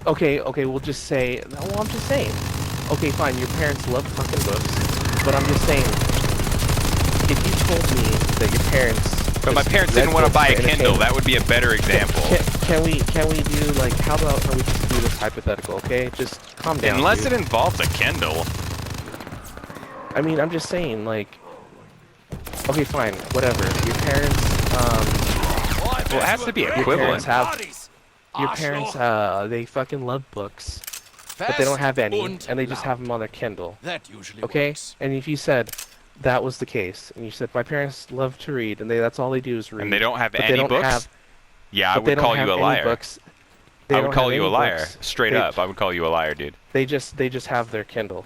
Okay, we'll just say. Well, I'm just saying. Okay, fine. Your parents love fucking books, but I'm just saying. If you told me that your parents. But my just parents read didn't want to books buy a for Kindle. entertainment- That would be a better example. Can we do like? How about we just do this hypothetical? Okay, just calm down. Unless dude. it involves a Kindle. I mean, I'm just saying, like. Okay, fine. Whatever. Your parents. Well, it has to be Your equivalent. parents they fucking love books, but they don't have any, and they just have them on their Kindle. That usually Okay? works. And if you said that was the case, and you said my parents love to read, and that's all they do is read. And they don't have but any they don't books? Have, Yeah, I but they would don't call have you a any liar. Books. They I don't would call have you a any liar. books. Straight They- up, I would call you a liar, dude. They just have their Kindle.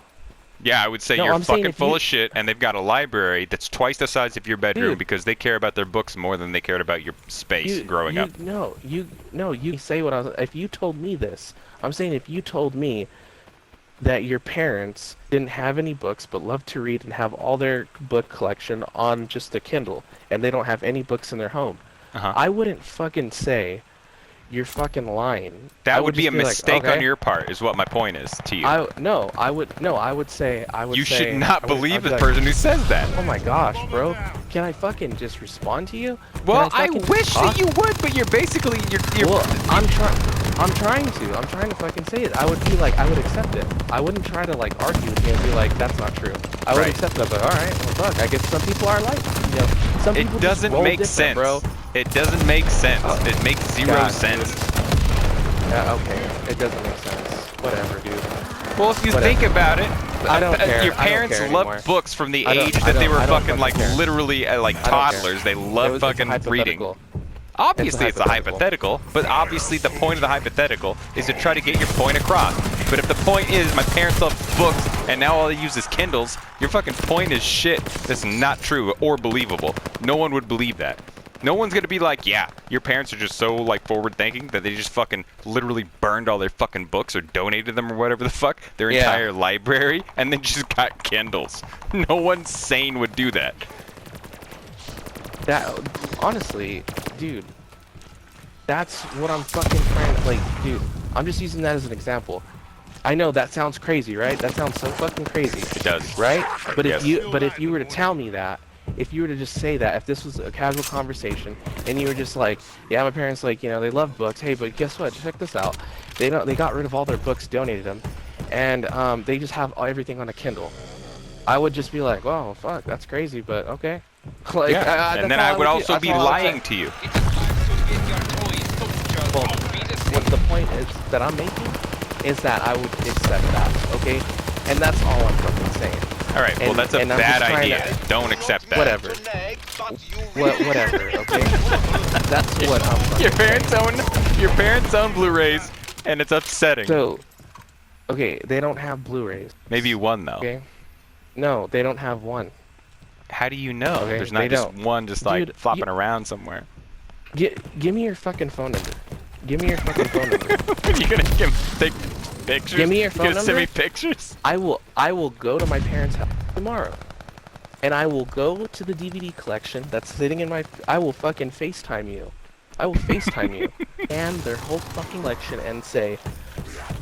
Yeah, I would say No, you're I'm saying fucking if full you- of shit, and they've got a library that's twice the size of your bedroom Dude. because they care about their books more than they cared about your space growing up. No, you say what I was. If you told me this, I'm saying if you told me that your parents didn't have any books but love to read and have all their book collection on just a Kindle, and they don't have any books in their home. I wouldn't fucking say you're fucking lying. I That would be a just like, mistake on okay. your part, is what my point is to you. I would say You say, should not I would- believe I'd be the like, person who says that. Oh my gosh, bro. Can I fucking just respond to you? Well, Can I fucking wish talk? that you would, but you're basically you're. Well, I'm trying to fucking say it. I would accept it. I wouldn't try to like argue with you and be like, that's not true. I would Right. accept it. But all right, well, fuck. I guess some people are like, you know, some people It just doesn't roll make different, sense, bro. It doesn't make sense. It makes zero God, sense. Yeah, okay. It doesn't make sense. Whatever, dude. Well, if you Whatever. think about it, I don't care. your I don't parents care loved anymore. books from the I don't- age I that they don't- were I don't fucking like fucking care. literally like I don't care. toddlers. They It love was fucking just reading. hypothetical. Obviously, It's it's a a hypothetical, but obviously the point of the hypothetical is to try to get your point across. But if the point is my parents love books and now all they use is Kindles, your fucking point is shit. That's not true or believable. No one would believe that. No one's gonna be like, yeah, your parents are just so like forward thinking that they just fucking literally burned all their fucking books or donated them or whatever the fuck, their Yeah. entire library, and then just got Kindles. No one sane would do that. That honestly, dude, that's what I'm fucking trying to like, dude. I'm just using that as an example. I know that sounds crazy, right? That sounds so fucking crazy. It does. Right? But Yes. if you were to tell me that, if you were to just say that, if this was a casual conversation, and you were just like, yeah, my parents like, you know, they love books. Hey, but guess what? Check this out. They got rid of all their books, donated them, and they just have everything on a Kindle. I would just be like, oh fuck, that's crazy, but okay. Like, Yeah. And then I would also be lying to you. Well, what the point is that I'm making is that I would accept that, okay? And that's all I'm fucking saying. All right. Well, And- that's a and I'm bad just trying idea. Don't accept that. Whatever. Whatever, okay? That's what I'm fucking Your parents own Blu-rays, and it's upsetting. So, okay, they don't have Blu-rays, Maybe one though. okay? No, they don't have one. How do you know? Okay, There's not they just don't. one just like Dude, flopping around somewhere. Give me your fucking phone number. Give me your fucking phone number. You gonna take pictures? Give me your phone You gonna send me number. pictures? I will go to my parents' house tomorrow. And I will go to the DVD collection that's sitting in my... I will fucking FaceTime you. I will FaceTime you. And their whole fucking collection and say,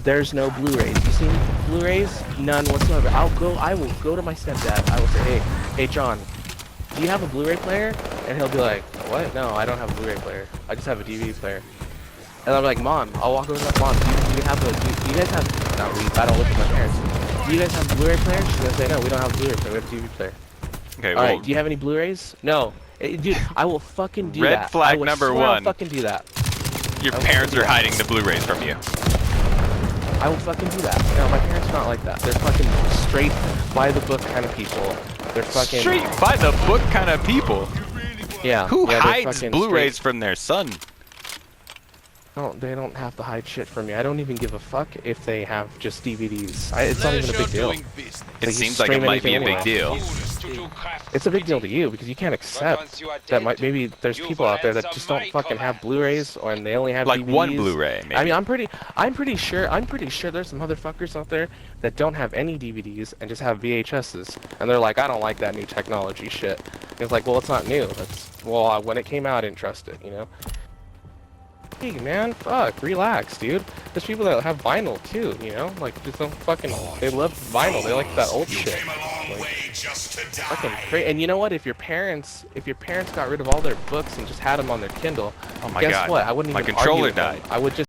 there's no Blu-rays. You see any Blu-rays? None whatsoever. I will go to my stepdad. I will say, hey John, do you have a Blu-ray player? And he'll be like, what? No, I don't have a Blu-ray player. I just have a DVD player. And I'll be like, Mom, I'll walk over to my mom. Do you guys have... Not we, I don't live with my parents. Do you guys have a Blu-ray player? She's gonna say, no, we don't have a Blu-ray player. We have a TV player. Okay. Well, Alright, do you have any Blu-rays? No. Dude, I will fucking do Red that. flag I will number swear I'll one. fucking do that. your I will parents do are that. hiding the Blu-rays from you. I will fucking do that. No, my parents are not like that. They're fucking straight by the book kind of people. They're fucking... Straight by the book kind of people. Yeah. Who yeah, they're hides fucking Blu-rays straight. from their son? They don't have to hide shit from me. I don't even give a fuck if they have just DVDs. It's not even a big deal. It Like, you seems like it stream might be a anything big deal. It's a big deal to you because you can't accept that maybe there's people out there that just don't fucking have Blu-rays or and they only have Like DVDs. one Blu-ray, maybe. I mean, I'm pretty sure there's some motherfuckers out there that don't have any DVDs and just have VHSs, and they're like, I don't like that new technology shit. And it's like, well, it's not new. When it came out, I didn't trust it, you know. Hey man, fuck, relax, dude. There's people that have vinyl too, you know, like just don't fucking. They love vinyl. They like that old shit. Like, fucking crazy. And you know what? If your parents got rid of all their books and just had them on their Kindle, Oh my guess God. what? I wouldn't My even controller argue with them. died. I would just